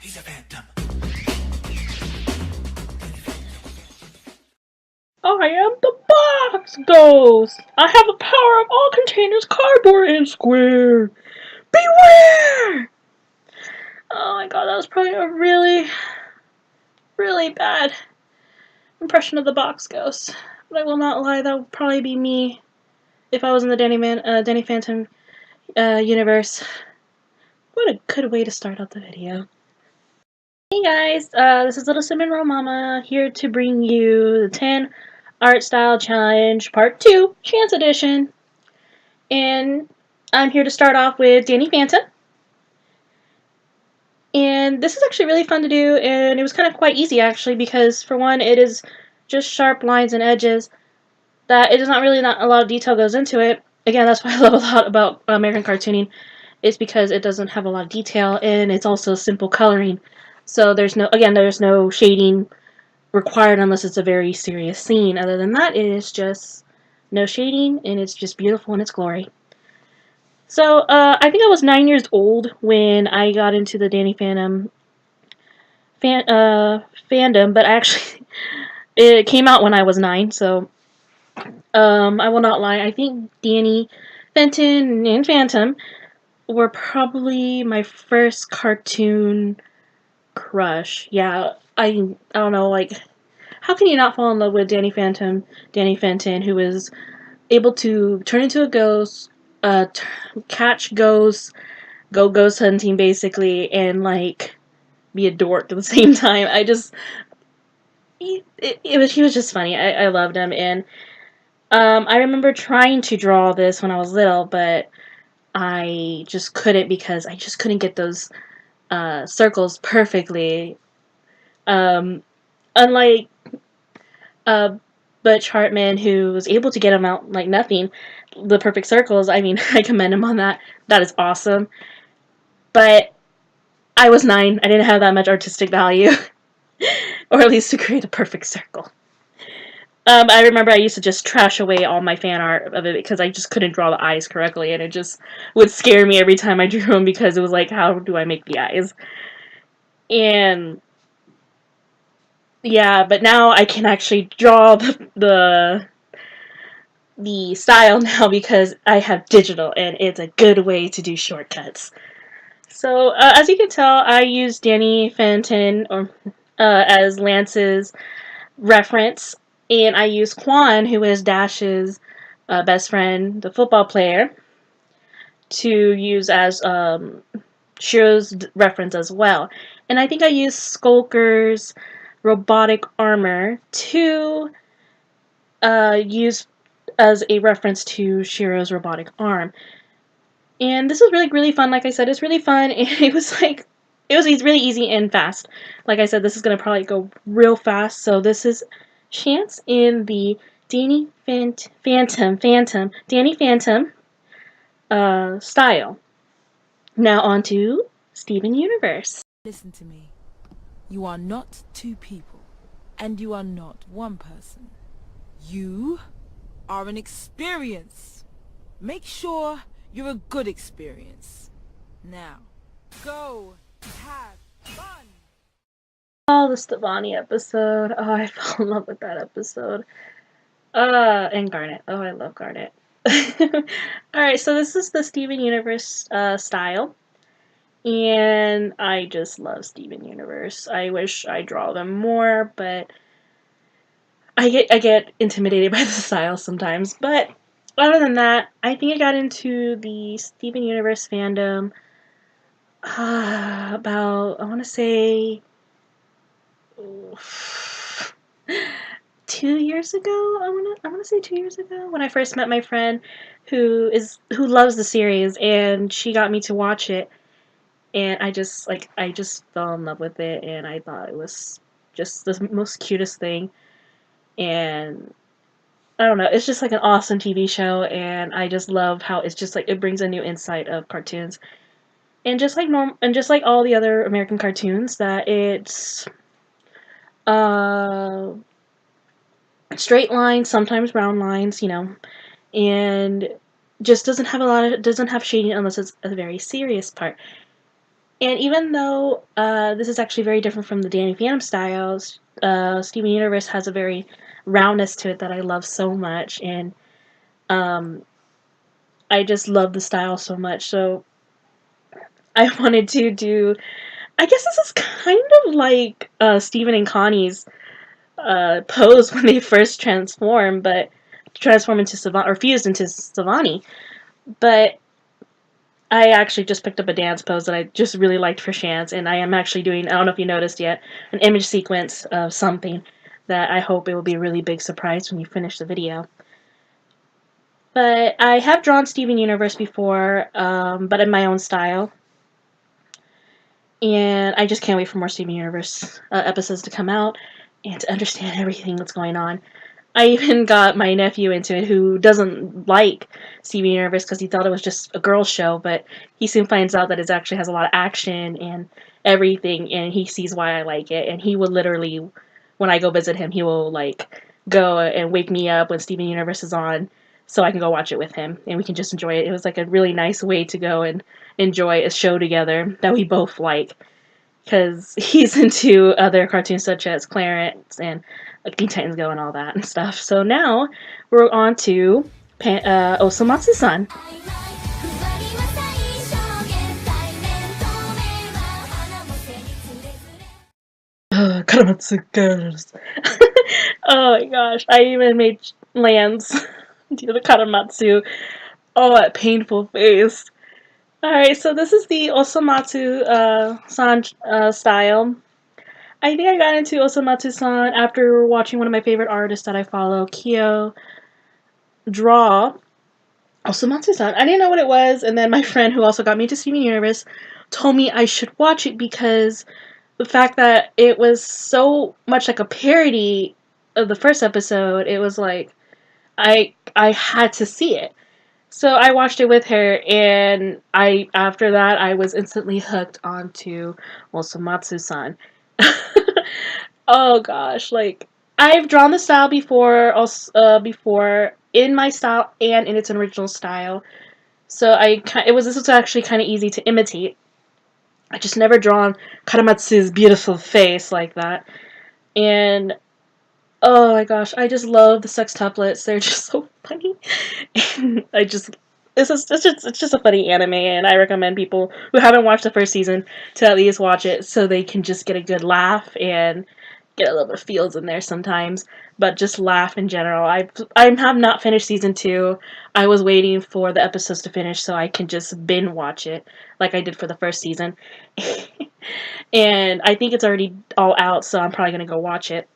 He's a phantom. I am the box ghost. I have the power of all containers, cardboard and square. Beware! Oh my god, that was probably a really, really bad impression of the box ghost. But I will not lie, that would probably be me if I was in the Danny Phantom universe. What a good way to start out the video. Hey guys, this is Little Cinnamon Roll Mama here to bring you the 10 Art Style Challenge Part 2, Chance Edition. And I'm here to start off with Danny Phantom. And this is actually really fun to do, and it was kind of quite easy actually, because for one, it is just sharp lines and edges that it is not a lot of detail goes into it. Again, that's what I love a lot about American cartooning, is because it doesn't have a lot of detail, and it's also simple coloring. So there's no shading required unless it's a very serious scene. Other than that, it is just no shading, and it's just beautiful in its glory. So, I think I was 9 years old when I got into the Danny Phantom fandom, but actually, it came out when I was 9, so, I will not lie, I think Danny Phantom and Phantom were probably my first cartoon crush. Yeah, I don't know, like, how can you not fall in love with Danny Phantom, who is able to turn into a ghost, catch ghosts, go ghost hunting basically, and like be a dork at the same time. He was just funny. I loved him, and I remember trying to draw this when I was little, but I just couldn't because I just couldn't get those circles perfectly. Unlike uh, Butch Hartman, who was able to get them out like nothing, the perfect circles. I mean, I commend him on that. That is awesome. But I was 9. I didn't have that much artistic value, or at least to create a perfect circle. I remember I used to just trash away all my fan art of it because I just couldn't draw the eyes correctly, and it just would scare me every time I drew them because it was like, how do I make the eyes? And yeah, but now I can actually draw the style now because I have digital, and it's a good way to do shortcuts. So, as you can tell, I use Danny Phantom as Lance's reference, and I use Quan, who is Dash's best friend, the football player, to use as Shiro's reference as well. And I think I use Skulker's robotic armor to use as a reference to Shiro's robotic arm. And this was really, really fun. Like I said, it's really fun. And it was really easy and fast. Like I said, this is going to probably go real fast. So this is Shance in the Danny Phantom style. Now on to Steven Universe. Listen to me. You are not two people, and you are not one person. You are an experience. Make sure you're a good experience. Now, go have fun! Oh, the Stevani episode. Oh, I fell in love with that episode. And Garnet. Oh, I love Garnet. Alright, so this is the Steven Universe style. And I just love Steven Universe. I wish I draw them more, but I get intimidated by the style sometimes. But other than that, I think I got into the Steven Universe fandom about, I want to say, 2 years ago. I want to say 2 years ago when I first met my friend who loves the series, and she got me to watch it, and I just fell in love with it, and I thought it was just the most cutest thing. And I don't know, it's just like an awesome TV show, and I just love how it's just like it brings a new insight of cartoons. And just like all the other American cartoons, that it's uh straight lines, sometimes round lines, and just doesn't have shading unless it's a very serious part. And even though this is actually very different from the Danny Phantom styles, Steven Universe has a very roundness to it that I love so much, and um, I just love the style so much. So I wanted to do. I guess this is kind of like Steven and Connie's pose when they first transform into Savani or fused into Savani. But I actually just picked up a dance pose that I just really liked for Shance, and I am actually doing, I don't know if you noticed yet, an image sequence of something that I hope it will be a really big surprise when you finish the video. But I have drawn Steven Universe before, but in my own style. And I just can't wait for more Steven Universe episodes to come out and to understand everything that's going on. I even got my nephew into it, who doesn't like Steven Universe because he thought it was just a girls' show, but he soon finds out that it actually has a lot of action and everything, and he sees why I like it. And he will literally, when I go visit him, he will like go and wake me up when Steven Universe is on, so I can go watch it with him, and we can just enjoy it. It was like a really nice way to go and enjoy a show together that we both like, because he's into other cartoons such as Clarence and Teen Titans Go and all that and stuff. So now we're on to Osomatsu-san. Karamatsu girls. Oh my gosh, I even made Lance do the Karamatsu. Oh, that painful face. Alright, so this is the Osomatsu-san style. I think I got into Osomatsu-san after watching one of my favorite artists that I follow, Kyo, draw Osomatsu-san. I didn't know what it was, and then my friend who also got me into Steven Universe told me I should watch it because the fact that it was so much like a parody of the first episode, it was like I had to see it. So I watched it with her, and after that I was instantly hooked onto Osomatsu-san. Oh gosh, like I've drawn the style before, before in my style and in its original style. So this was actually kind of easy to imitate. I just never drawn Karamatsu's beautiful face like that. And oh my gosh, I just love the sextuplets. They're just so funny. And it's just a funny anime, and I recommend people who haven't watched the first season to at least watch it so they can just get a good laugh and get a little bit of feels in there sometimes, but just laugh in general. I have not finished season 2. I was waiting for the episodes to finish so I can just binge watch it like I did for the first season. And I think it's already all out, so I'm probably gonna go watch it.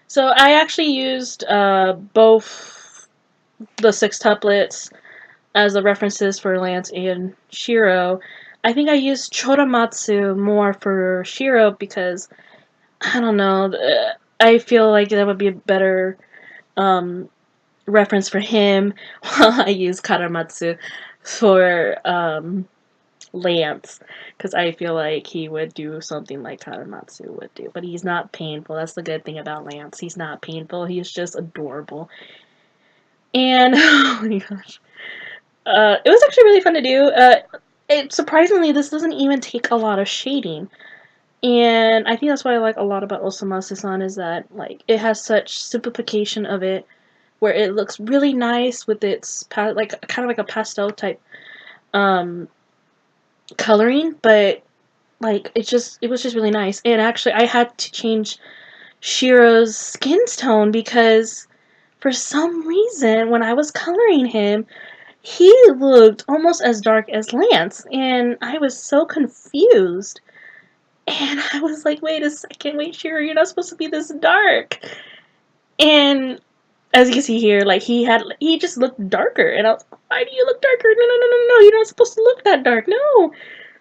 So I actually used both the sextuplets as the references for Lance and Shiro. I think I used Choramatsu more for Shiro because I don't know. I feel like that would be a better reference for him, while I use Karamatsu for Lance, because I feel like he would do something like Karamatsu would do. But he's not painful. That's the good thing about Lance. He's not painful. He's just adorable. And oh my gosh, it was actually really fun to do. Surprisingly, this doesn't even take a lot of shading. And I think that's what I like a lot about Osomatsu-san is that like it has such simplification of it, where it looks really nice with its like kind of like a pastel type coloring, but like it was just really nice. And actually, I had to change Shiro's skin tone because for some reason when I was coloring him, he looked almost as dark as Lance, and I was so confused. And I was like, wait a second, wait, Shiro, you're not supposed to be this dark. And as you can see here, like he just looked darker, and I was like, why do you look darker? No, no, no, no, no, you're not supposed to look that dark. No.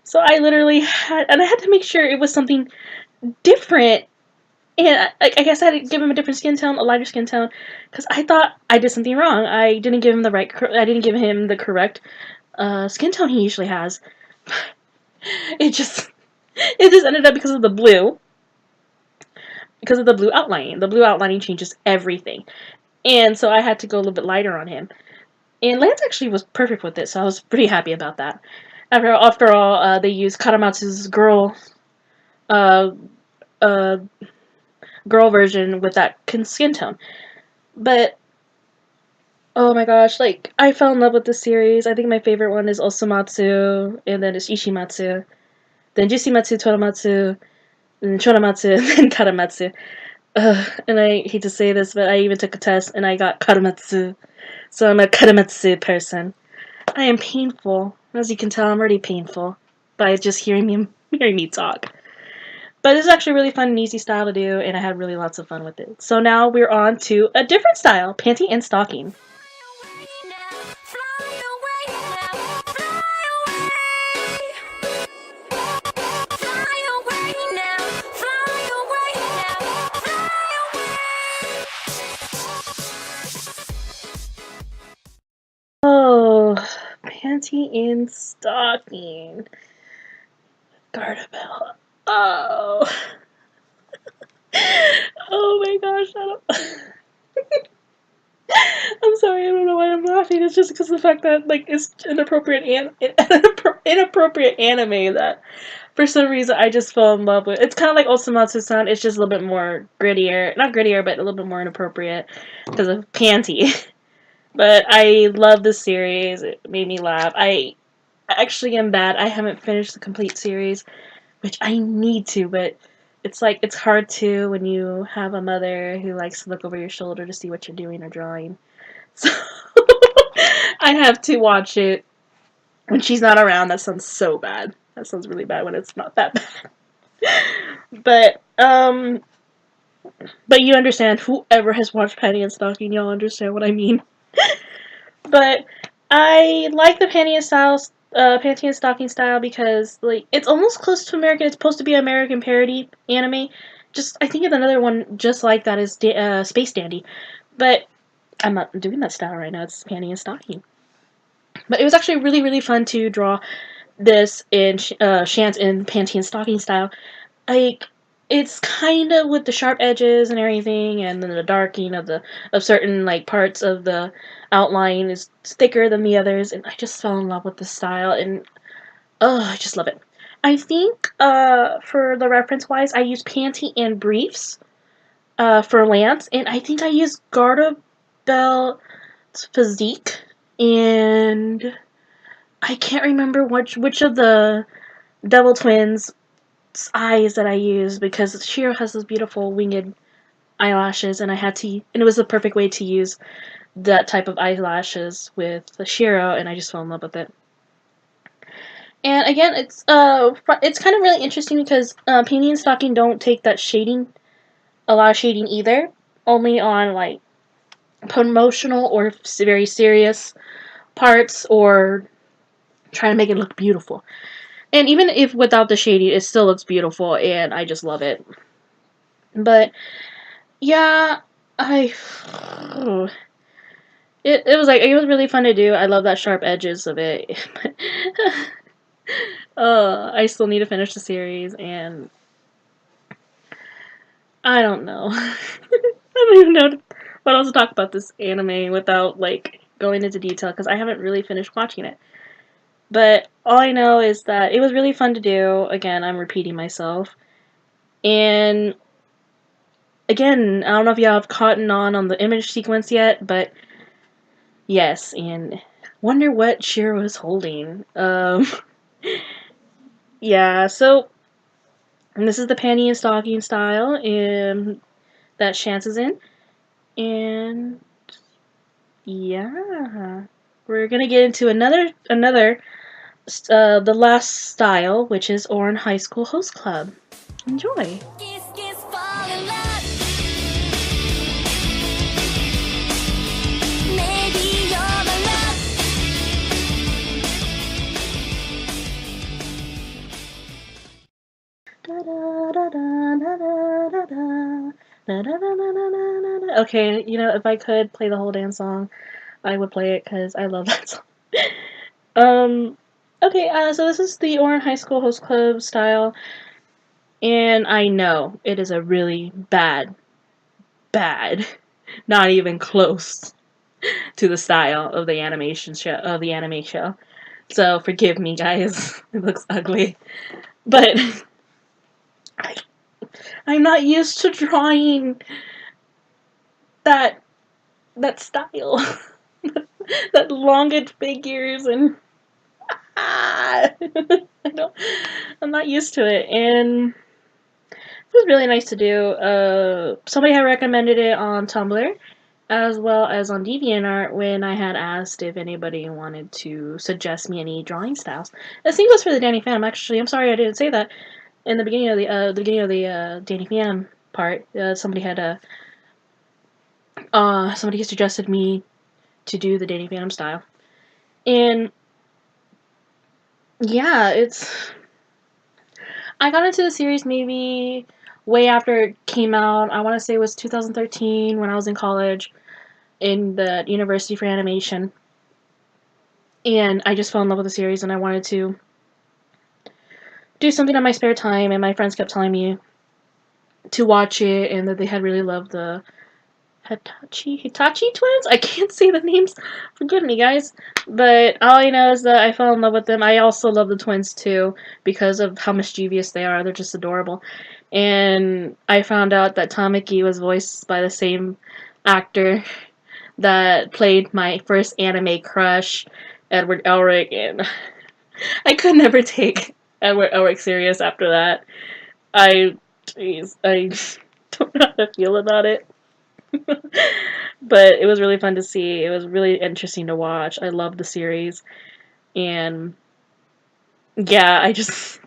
So I literally I had to make sure it was something different. And I guess I had to give him a different skin tone, a lighter skin tone, because I thought I did something wrong. I didn't give him I didn't give him the correct skin tone he usually has. It just ended up because of the blue. Because of the blue outlining. The blue outlining changes everything. And so I had to go a little bit lighter on him. And Lance actually was perfect with it, so I was pretty happy about that. After all, they use Karamatsu's uh, uh, girl version with that skin tone. But oh my gosh, like I fell in love with this series. I think my favorite one is Osomatsu, and then it's Ishimatsu, then Jusimatsu, Toramatsu, and Choramatsu, and then Karamatsu. And I hate to say this, but I even took a test and I got Karamatsu. So I'm a Karamatsu person. I am painful. As you can tell, I'm already painful by just hearing me talk. But this is actually really fun and easy style to do, and I had really lots of fun with it. So now we're on to a different style, Panty and Stocking. Oh, Panty and Stocking. Gartbelt. Oh. Oh my gosh, I don't... I'm sorry, I don't know why I'm laughing. It's just because of the fact that like it's inappropriate anime that for some reason I just fell in love with. It's kind of like Osomatsu-san. It's just a little bit more grittier, not grittier, but a little bit more inappropriate because of Panty. But I love this series. It made me laugh. I actually am bad. I haven't finished the complete series, which I need to, but it's like it's hard to when you have a mother who likes to look over your shoulder to see what you're doing or drawing. So I have to watch it when she's not around. That sounds so bad. That sounds really bad when it's not that bad. But you understand. Whoever has watched Panty and Stocking, y'all understand what I mean. But I like the Panty and Stocking style because like it's almost close to American. It's supposed to be an American parody anime. Just I think another one just like that is Space Dandy, but I'm not doing that style right now. It's Panty and Stocking. But it was actually really really fun to draw this in Shance and Panty and Stocking style. Like it's kind of with the sharp edges and everything, and then the darking of certain like parts of the outline is thicker than the others, and I just fell in love with the style, and oh, I just love it. I think for the reference wise, I use Panty and Briefs for Lance, and I think I use Gartbelt's Physique, and I can't remember which of the Devil Twins eyes that I use because Shiro has those beautiful winged eyelashes, and and it was the perfect way to use that type of eyelashes with the Shiro, and I just fell in love with it. And again, it's kind of really interesting because Panty and Stocking don't take that shading, a lot of shading either, only on like promotional or very serious parts or trying to make it look beautiful. And even if without the shading, it still looks beautiful, and I just love it. But yeah, I it was really fun to do. I love that sharp edges of it. I still need to finish the series, and I don't know. I don't even know what else to talk about this anime without like going into detail because I haven't really finished watching it. But all I know is that it was really fun to do. Again, I'm repeating myself, and again, I don't know if y'all have caught on the image sequence yet, but yes, and wonder what Shiro is holding. Yeah, so and this is the Panty and Stocking style that Shance is in, and yeah, we're gonna get into another the last style, which is Ouran High School Host Club. Enjoy. Okay, you know, if I could play the whole damn song, I would play it because I love that song. um, okay, so this is the Ouran High School Host Club style, and I know it is a really bad, not even close to the style of the anime show. So forgive me, guys. It looks ugly. But I'm not used to drawing that style. That elongated figures and I'm not used to it, and it was really nice to do. Somebody had recommended it on Tumblr as well as on Deviantart when I had asked if anybody wanted to suggest me any drawing styles. I think it was for the Danny Phantom. Actually, I'm sorry I didn't say that in the beginning of the Danny Phantom part. Somebody suggested me to do the Danny Phantom style, and yeah, I got into the series maybe way after it came out. I want to say it was 2013 when I was in college in the University for Animation. And I just fell in love with the series and I wanted to do something on my spare time. And my friends kept telling me to watch it and that they had really loved the Hitachi twins? I can't say the names. Forgive me, guys. But all I know is that I fell in love with them. I also love the twins too because of how mischievous they are. They're just adorable. And I found out that Tamaki was voiced by the same actor that played my first anime crush, Edward Elric, and I could never take Edward Elric serious after that. I don't know how to feel about it. But it was really fun to see. It was really interesting to watch. I love the series. And yeah, I just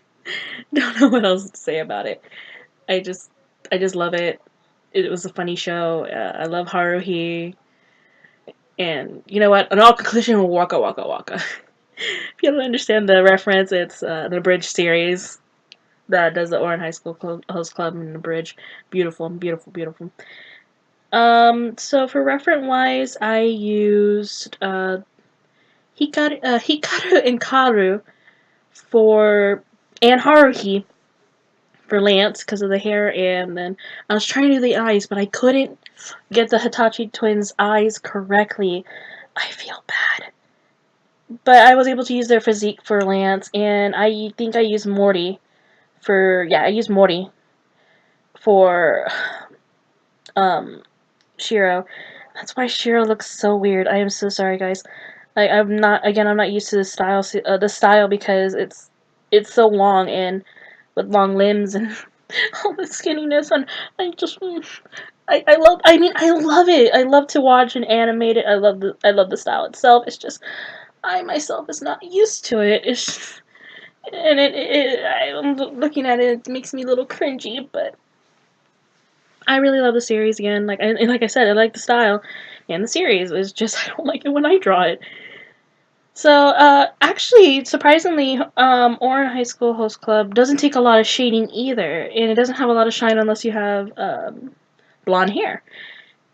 don't know what else to say about it. I just love it. It was a funny show. I love Haruhi. And you know what? An all conclusion, Waka Waka Waka. If you don't understand the reference, it's the Bridge series that does the Ouran High School Host Club in the Bridge. Beautiful, beautiful, beautiful. So for reference wise, I used Hikaru and Karu for, and Haruhi for Lance because of the hair, and then I was trying to do the eyes, but I couldn't get the Hitachi twins' eyes correctly. I feel bad. But I was able to use their physique for Lance, and I think I used Morty I used Morty for Shiro. That's why Shiro looks so weird. I am so sorry, guys. I'm not used to the style because it's so long and with long limbs and all the skinniness, and I just I love it. I love to watch and animate it. I love the style itself. It's just I myself is not used to it. I'm looking at it, it makes me a little cringy, but I really love the series again. Like I said, I like the style and the series. It's just I don't like it when I draw it. So, actually, surprisingly, Ouran High School Host Club doesn't take a lot of shading either, and it doesn't have a lot of shine unless you have blonde hair.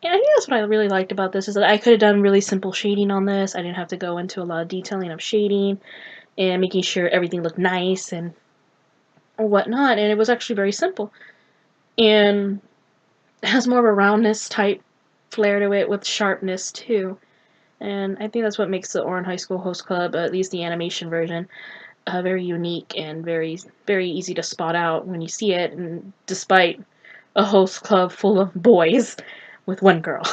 And I think that's what I really liked about this is that I could have done really simple shading on this. I didn't have to go into a lot of detailing of shading and making sure everything looked nice and whatnot, and it was actually very simple. And it has more of a roundness type flair to it with sharpness too. And I think that's what makes the Ouran High School Host Club, at least the animation version, very unique and very, very easy to spot out when you see it, and despite a host club full of boys with one girl.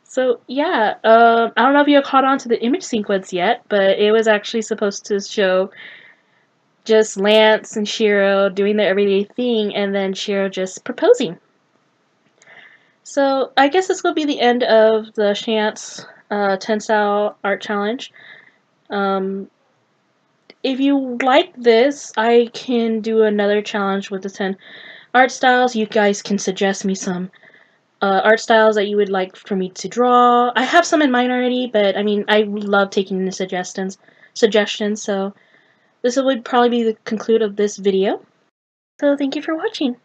So, yeah, I don't know if you caught on to the image sequence yet, but it was actually supposed to show just Lance and Shiro doing their everyday thing, and then Shiro just proposing. So I guess this will be the end of the Shance 10 style art challenge. If you like this, I can do another challenge with the 10 art styles. You guys can suggest me some art styles that you would like for me to draw. I have some in mind already, but I mean, I love taking the suggestions. So this would probably be the conclude of this video. So thank you for watching.